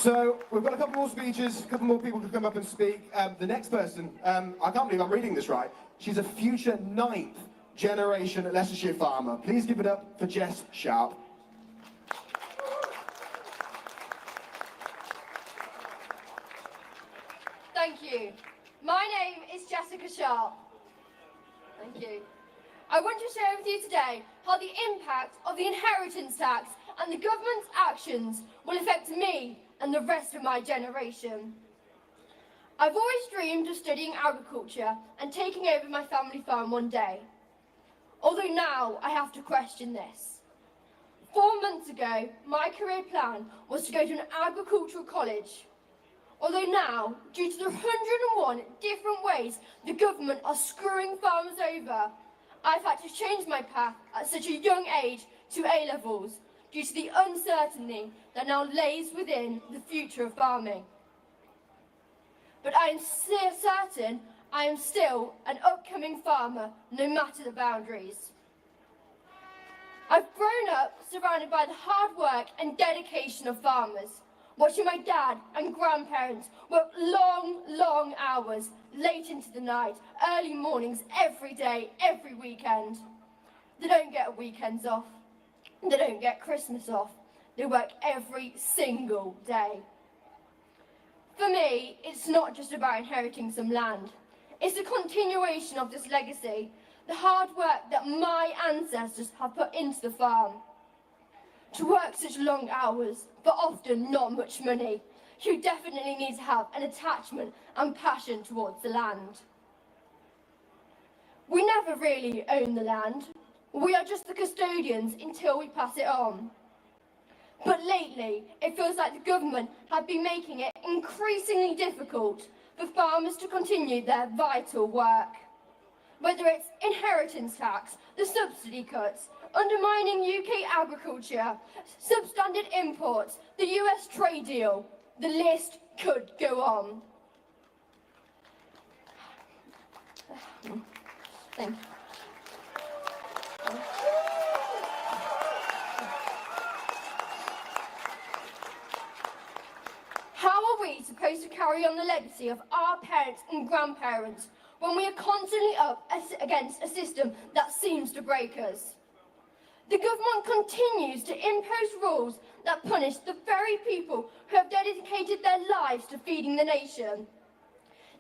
So we've got a couple more speeches, a couple more people to come up and speak. The next person, I can't believe I'm reading this right. She's a future 9th generation Leicestershire farmer. Please give it up for Jess Sharp. Thank you. My name is Jessica Sharp. Thank you. I want to share with you today how the impact of the inheritance tax and the government's actions will affect me and the rest of my generation. I've always dreamed of studying agriculture and taking over my family farm one day. Although now I have to question this. 4 months ago, my career plan was to go to an agricultural college. Although now, due to the 101 different ways the government are screwing farmers over, I've had to change my path at such a young age to A-levels due to the uncertainty that now lays within the future of farming. But I am certain I am still an upcoming farmer, no matter the boundaries. I've grown up surrounded by the hard work and dedication of farmers, watching my dad and grandparents work long, long hours, late into the night, early mornings, every day, every weekend. They don't get weekends off. They don't get Christmas off. They work every single day. For me, it's not just about inheriting some land. It's the continuation of this legacy, the hard work that my ancestors have put into the farm. To work such long hours, but often not much money, you definitely need to have an attachment and passion towards the land. We never really own the land. We are just the custodians until we pass it on. But lately, it feels like the government have been making it increasingly difficult for farmers to continue their vital work. Whether it's inheritance tax, the subsidy cuts, undermining UK agriculture, substandard imports, the US trade deal, the list could go on. Thank you. How are we supposed to carry on the legacy of our parents and grandparents when we are constantly up against a system that seems to break us? The government continues to impose rules that punish the very people who have dedicated their lives to feeding the nation.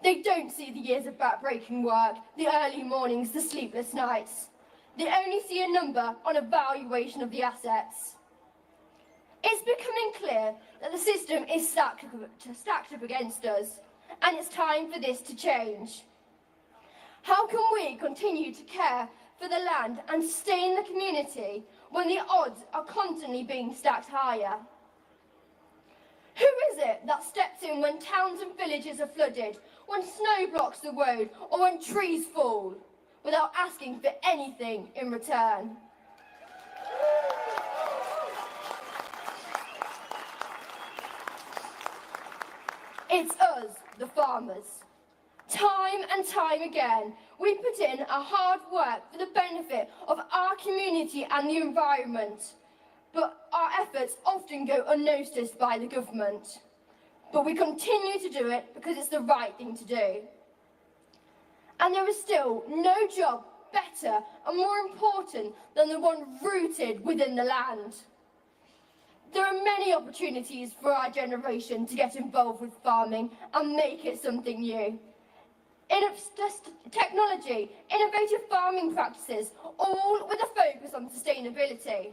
They don't see the years of back-breaking work, the early mornings, the sleepless nights. They only see a number on a valuation of the assets. It's becoming clear that the system is stacked up against us, and it's time for this to change. How can we continue to care for the land and stay in the community when the odds are constantly being stacked higher? Who is it that steps in when towns and villages are flooded, when snow blocks the road, or when trees fall, without asking for anything in return? It's us, the farmers. Time and time again, we put in our hard work for the benefit of our community and the environment. But our efforts often go unnoticed by the government. But we continue to do it because it's the right thing to do. And there is still no job better and more important than the one rooted within the land. There are many opportunities for our generation to get involved with farming and make it something new. Technology, innovative farming practices, all with a focus on sustainability.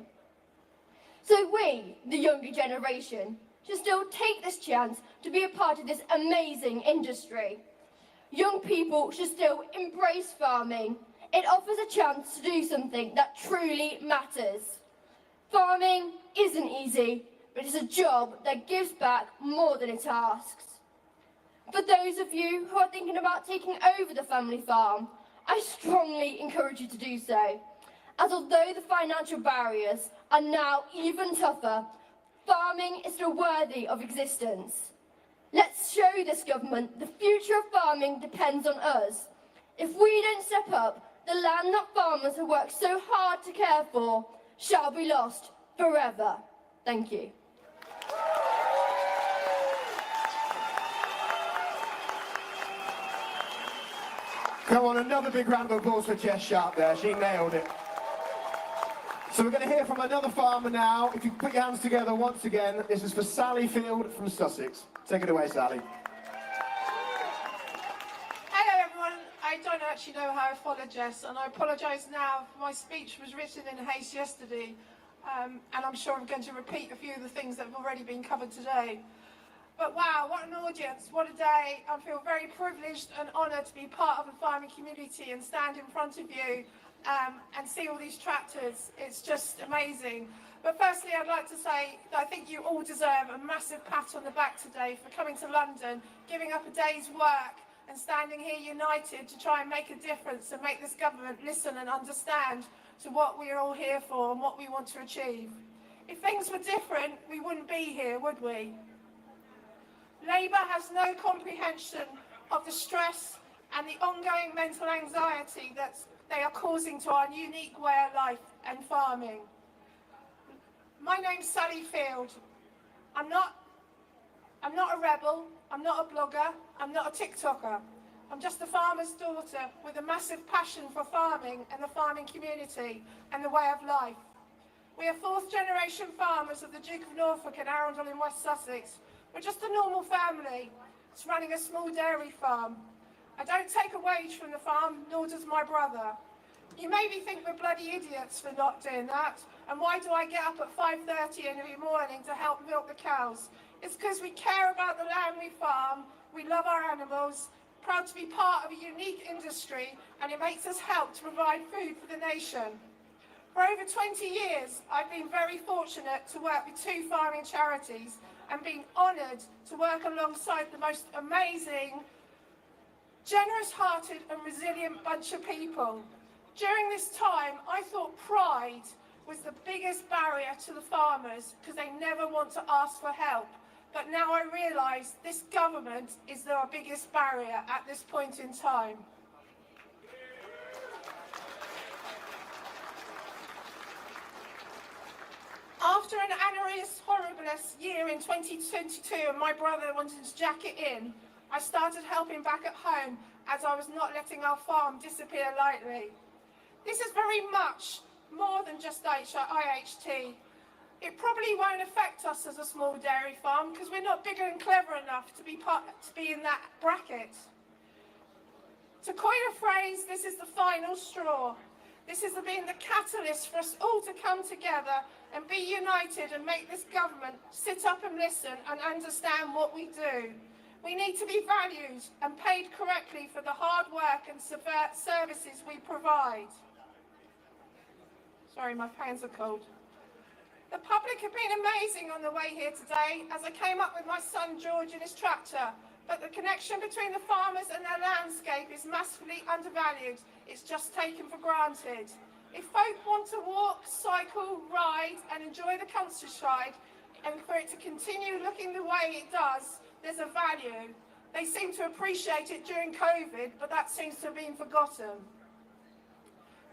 So we, the younger generation, should still take this chance to be a part of this amazing industry. Young people should still embrace farming. It offers a chance to do something that truly matters. Farming isn't easy, but it's a job that gives back more than it asks. For those of you who are thinking about taking over the family farm, I strongly encourage you to do so, as although the financial barriers are now even tougher, farming is still worthy of existence. Let's show this government the future of farming depends on us. If we don't step up, the land that farmers have worked so hard to care for shall be lost forever. Thank you. Come on, another big round of applause for Jess Sharp there. She nailed it. So we're going to hear from another farmer now. If you put your hands together once again, this is for Sally Field from Sussex. Take it away, Sally. Hello everyone, I don't actually know how I followed Jess, and I apologise now. My speech was written in haste yesterday, and I'm sure I'm going to repeat a few of the things that have already been covered today. But wow, what an audience, what a day. I feel very privileged and honoured to be part of the farming community and stand in front of you and see all these tractors. It's just amazing. But firstly, I'd like to say that I think you all deserve a massive pat on the back today for coming to London, giving up a day's work and standing here united to try and make a difference and make this government listen and understand to what we're all here for and what we want to achieve. If things were different, we wouldn't be here, would we? Labour has no comprehension of the stress and the ongoing mental anxiety that they are causing to our unique way of life and farming. My name's Sally Field. I'm not a rebel, I'm not a blogger, I'm not a TikToker. I'm just a farmer's daughter with a massive passion for farming and the farming community and the way of life. We are fourth generation farmers of the Duke of Norfolk and Arundel in West Sussex. We're just a normal family. It's running a small dairy farm. I don't take a wage from the farm, nor does my brother. You maybe think we're bloody idiots for not doing that. And why do I get up at 5:30 every morning to help milk the cows? It's because we care about the land we farm, we love our animals, proud to be part of a unique industry, and it makes us help to provide food for the nation. For over 20 years, I've been very fortunate to work with two farming charities and been honoured to work alongside the most amazing, generous-hearted and resilient bunch of people. During this time, I thought pride was the biggest barrier to the farmers because they never want to ask for help. But now I realise this government is our biggest barrier at this point in time. After an annulus horribilis year in 2022 and my brother wanted to jack it in, I started helping back at home as I was not letting our farm disappear lightly. This is very much more than just IHT. It probably won't affect us as a small dairy farm because we're not bigger and clever enough to be in that bracket. To coin a phrase, this is the final straw. This has been the catalyst for us all to come together and be united and make this government sit up and listen and understand what we do. We need to be valued and paid correctly for the hard work and services we provide. Sorry, my hands are cold. The public have been amazing on the way here today as I came up with my son George in his tractor, but the connection between the farmers and their landscape is massively undervalued. It's just taken for granted. If folk want to walk, cycle, ride and enjoy the countryside and for it to continue looking the way it does, there's a value. They seem to appreciate it during COVID, but that seems to have been forgotten.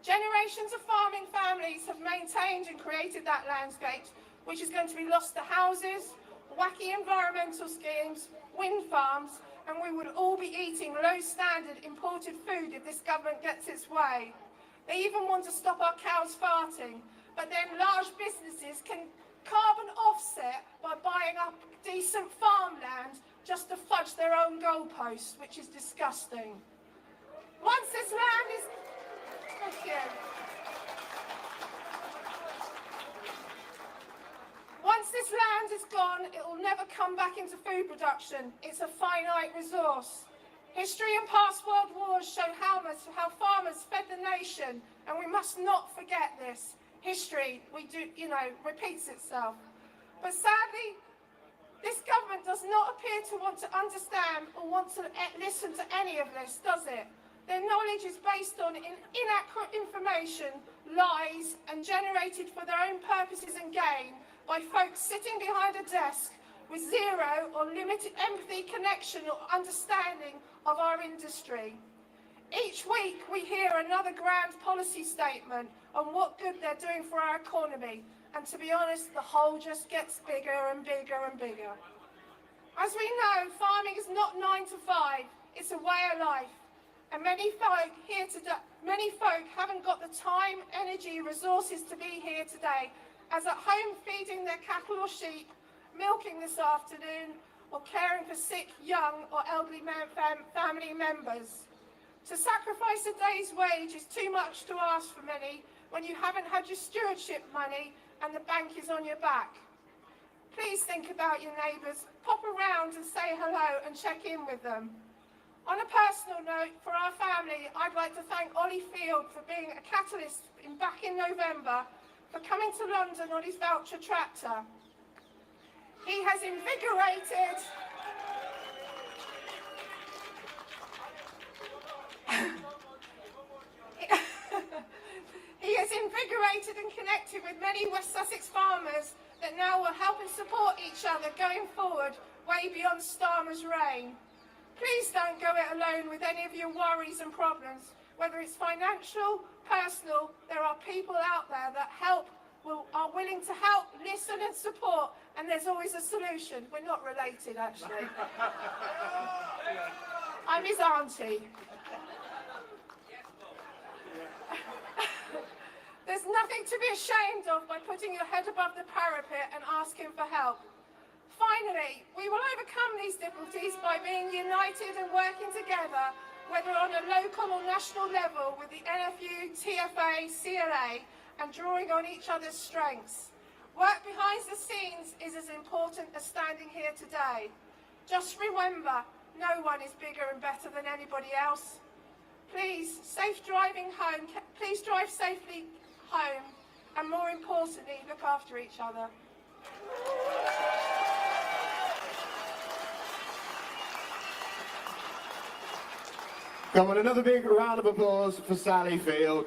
Generations of farming families have maintained and created that landscape, which is going to be lost to houses, wacky environmental schemes, wind farms, and we would all be eating low-standard imported food if this government gets its way. They even want to stop our cows farting, but then large businesses can carbon offset by buying up decent farmland just to fudge their own goalposts, which is disgusting. Once this land is... Thank you. Once this land is gone, it will never come back into food production. It's a finite resource. History and past world wars show how farmers fed the nation, and we must not forget this. History, repeats itself. But sadly, this government does not appear to want to understand or want to listen to any of this, does it? Their knowledge is based on inaccurate information, lies, and generated for their own purposes and gain by folks sitting behind a desk with zero or limited empathy, connection, or understanding of our industry. Each week we hear another grand policy statement on what good they're doing for our economy, and to be honest, the hole just gets bigger and bigger and bigger. As we know, farming is not 9 to 5, it's a way of life. And many folk haven't got the time, energy, resources to be here today, as at home feeding their cattle or sheep, milking this afternoon, or caring for sick, young or elderly family members. To sacrifice a day's wage is too much to ask for many when you haven't had your stewardship money and the bank is on your back. Please think about your neighbours, pop around and say hello and check in with them. On a personal note, for our family, I'd like to thank Ollie Field for being a catalyst back in November, for coming to London on his voucher tractor. He has invigorated and connected with many West Sussex farmers that now will help and support each other going forward, way beyond Starmer's reign. Please don't go it alone with any of your worries and problems, whether it's financial, personal. There are people out there that are willing to help, listen and support, and there's always a solution. We're not related, actually. I'm his auntie. There's nothing to be ashamed of by putting your head above the parapet and asking for help. Finally, we will overcome these difficulties by being united and working together, whether on a local or national level with the NFU, TFA, CLA, and drawing on each other's strengths. Work behind the scenes is as important as standing here today. Just remember, no one is bigger and better than anybody else. Please, please drive safely home, and more importantly, look after each other. Come on, another big round of applause for Sally Field.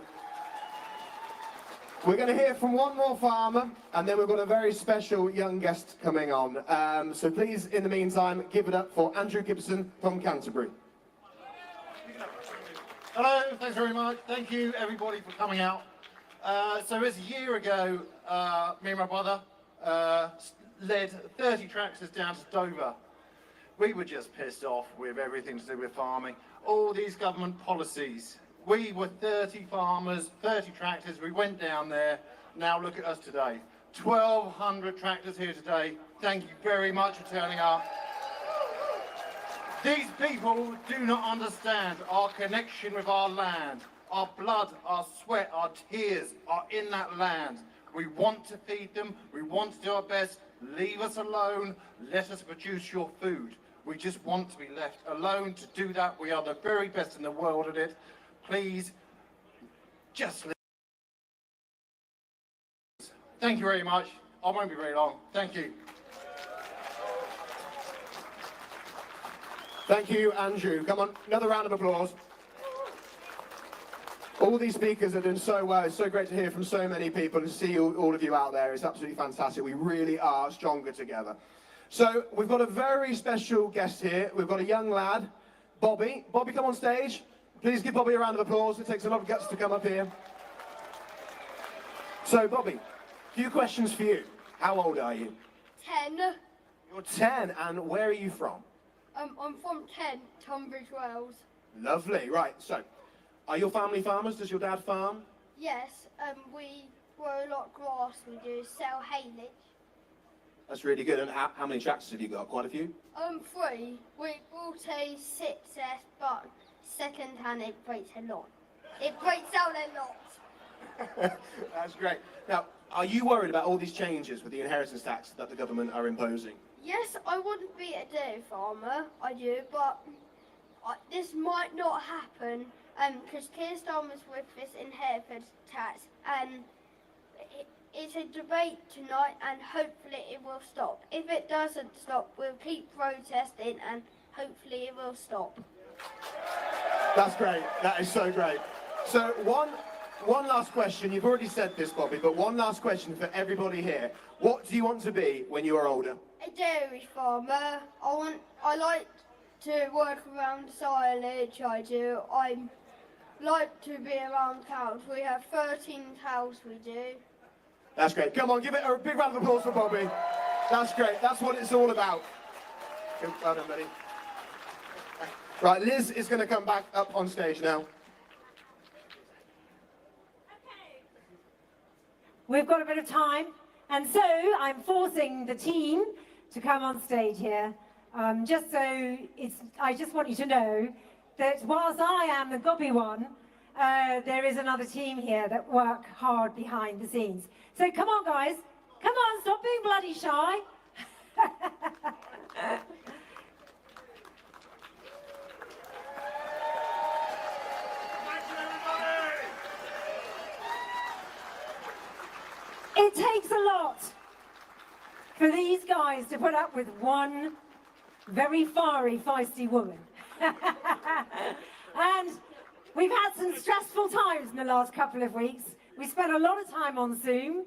We're going to hear from one more farmer, and then we've got a very special young guest coming on. So please, in the meantime, give it up for Andrew Gibson from Canterbury. Hello, thanks very much. Thank you, everybody, for coming out. So it's a year ago, me and my brother led 30 tractors down to Dover. We were just pissed off with everything to do with farming. All these government policies. We were 30 farmers, 30 tractors. We went down there. Now look at us today. 1,200 tractors here today. Thank you very much for turning up. These people do not understand our connection with our land. Our blood, our sweat, our tears are in that land. We want to feed them. We want to do our best. Leave us alone. Let us produce your food. We just want to be left alone to do that. We are the very best in the world at it. Please, just leave. Thank you very much. I won't be very long. Thank you. Thank you, Andrew. Come on, another round of applause. All these speakers are doing so well. It's so great to hear from so many people and see all of you out there. It's absolutely fantastic. We really are stronger together. So we've got a very special guest here. We've got a young lad, Bobby. Bobby, come on stage. Please give Bobby a round of applause. It takes a lot of guts to come up here. So, Bobby, a few questions for you. How old are you? 10. You're 10, and where are you from? I'm from Kent, Tunbridge Wells. Lovely. Right, so, are your family farmers? Does your dad farm? Yes, we grow a lot of grass. We do sell haylage. That's really good. And how many tractors have you got? Quite a few? 3. We bought a 6S, but second-hand it breaks a lot. It breaks out a lot. That's great. Now, are you worried about all these changes with the inheritance tax that the government are imposing? Yes, I want to be a dairy farmer, I do, but this might not happen because Keir Starmer's with this inheritance tax, and it's a debate tonight, and hopefully it will stop. If it doesn't stop, we'll keep protesting, and hopefully it will stop. That's great. That is so great. So one last question. You've already said this, Bobby, but one last question for everybody here. What do you want to be when you are older? A dairy farmer. I like to work around silage. I do. I like to be around cows. We have 13 cows. We do. That's great. Come on, give it a big round of applause for Bobby. That's great. That's what it's all about. Well done, buddy. Right, Liz is going to come back up on stage now. We've got a bit of time, and so I'm forcing the team to come on stage here. I just want you to know that whilst I am the gobby one, there is another team here that work hard behind the scenes. So come on, guys. Come on, stop being bloody shy. It takes a lot for these guys to put up with one very fiery, feisty woman. And we've had some stressful times in the last couple of weeks. We spent a lot of time on Zoom.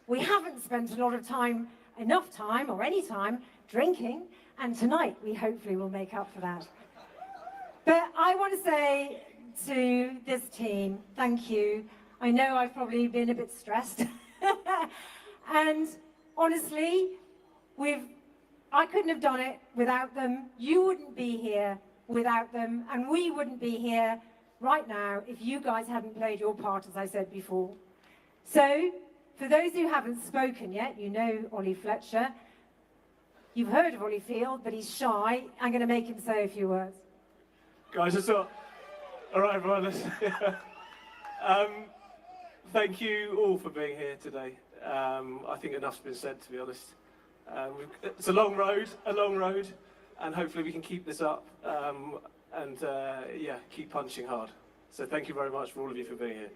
We haven't spent a lot of time, enough time, or any time, drinking. And tonight, we hopefully will make up for that. But I want to say to this team, thank you. I know I've probably been a bit stressed. And honestly, I couldn't have done it without them. You wouldn't be here without them, and we wouldn't be here right now if you guys hadn't played your part, as I said before. So, for those who haven't spoken yet, you know Ollie Fletcher. You've heard of Ollie Field, but he's shy. I'm going to make him say a few words. Guys, it's all right, everyone. Thank you all for being here today. I think enough's been said, to be honest. It's a long road, and hopefully we can keep this up and keep punching hard. So thank you very much for all of you for being here.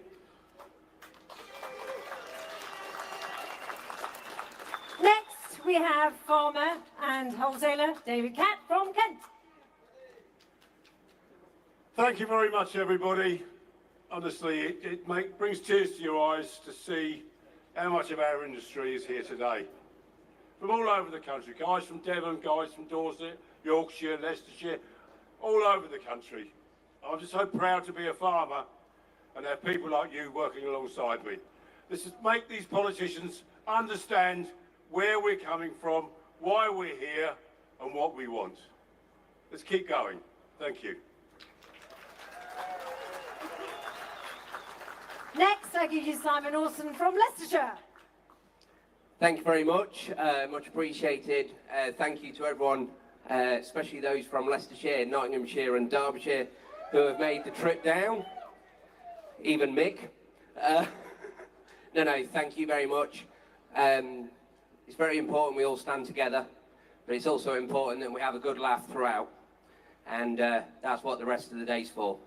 Next, we have farmer and wholesaler David Catt from Kent. Thank you very much, everybody. Honestly, it brings tears to your eyes to see how much of our industry is here today. From all over the country, guys from Devon, guys from Dorset, Yorkshire, Leicestershire, all over the country. I'm just so proud to be a farmer and have people like you working alongside me. This is make these politicians understand where we're coming from, why we're here, and what we want. Let's keep going. Thank you. Next, I give you Simon Orson from Leicestershire. Thank you very much, much appreciated. Thank you to everyone, especially those from Leicestershire, Nottinghamshire and Derbyshire who have made the trip down, even Mick. No, thank you very much. It's very important we all stand together, but it's also important that we have a good laugh throughout, and that's what the rest of the day's for.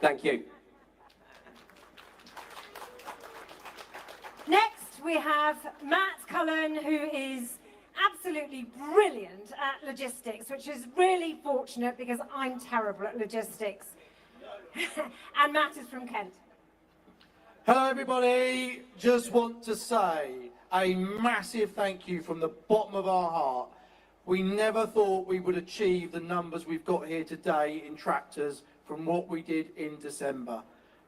Thank you. Next, we have Matt Cullen, who is absolutely brilliant at logistics, which is really fortunate because I'm terrible at logistics. And Matt is from Kent. Hello everybody, just want to say a massive thank you from the bottom of our heart. We never thought we would achieve the numbers we've got here today in tractors from what we did in December.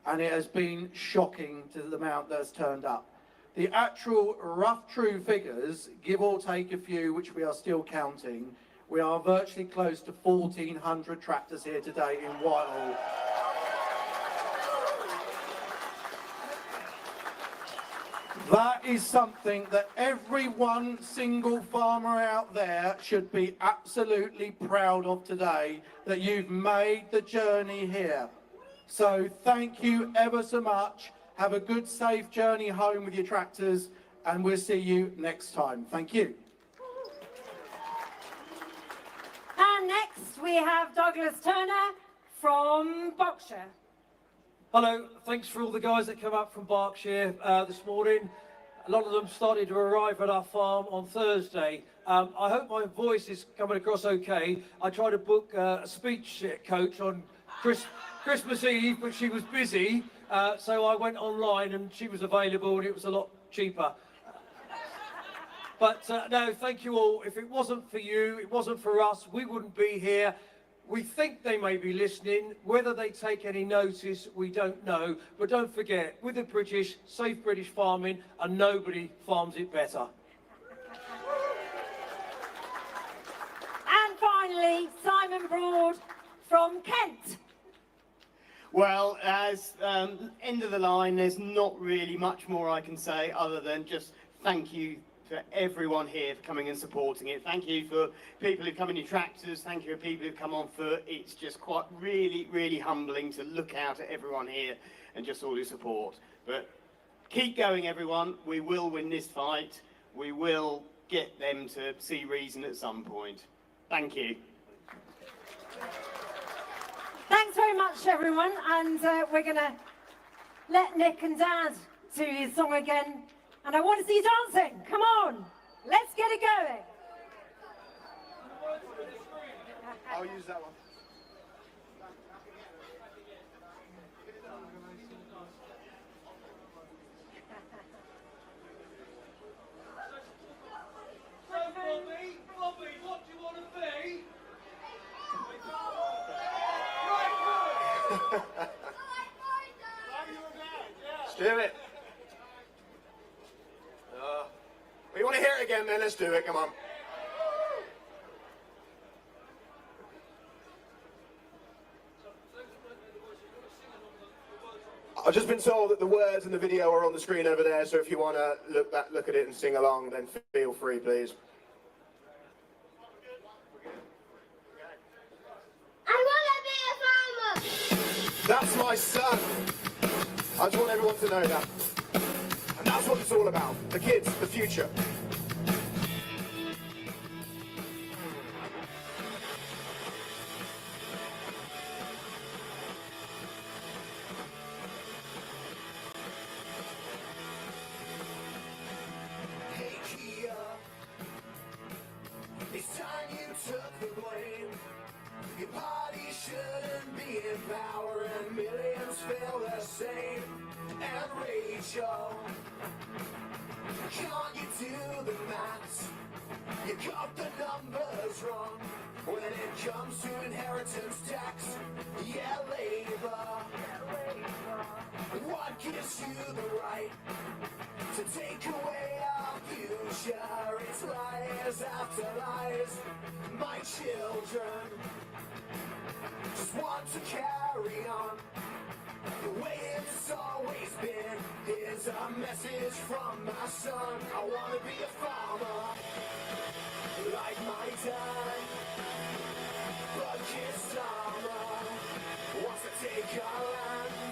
And it has been shocking to the amount that's turned up. The actual rough true figures, give or take a few, which we are still counting, we are virtually close to 1,400 tractors here today in Whitehall. That is something that every one single farmer out there should be absolutely proud of today, that you've made the journey here. So thank you ever so much. Have a good, safe journey home with your tractors, and we'll see you next time. Thank you. And next we have Douglas Turner from Berkshire. Hello, thanks for all the guys that come up from Berkshire this morning. A lot of them started to arrive at our farm on Thursday. I hope my voice is coming across okay. I tried to book a speech coach on Christmas Eve, but she was busy. So I went online and she was available and it was a lot cheaper. But no, thank you all. If it wasn't for you, it wasn't for us, we wouldn't be here. We think they may be listening. Whether they take any notice, we don't know. But don't forget, with the British, safe British farming, and nobody farms it better. And finally, Simon Broad from Kent. Well, as end of the line, there's not really much more I can say other than just thank you for everyone here for coming and supporting it. Thank you for people who come in your tractors. Thank you for people who come on foot. It's just quite really humbling to look out at everyone here and just all your support. But keep going, everyone. We will win this fight. We will get them to see reason at some point. Thank you. Thanks very much, everyone. And we're going to let Nick and Dad do his song again. And I want to see you dancing. Come on. Let's get it going. I'll use that one. Bobby, what do you want to be? Let's do it. We want to hear it again, then let's do it. Come on. I've just been told that the words in the video are on the screen over there, so if you want to look at it and sing along, then feel free, please. I want to be a farmer. That's my son. I just want everyone to know that. And that's what it's all about. The kids, the future. Hey Kia, it's time you took the blame. Your party shouldn't be in power and millions feel the same. And Rachel, can't you do the maths? You got the numbers wrong when it comes to inheritance tax. Yeah, Labour, what gives you the right to take away our future? It's lies after lies. My children just want to carry on the way it's always been. Here's a message from my son. I want to be a farmer like my dad, but Kid Starmer wants to take our land.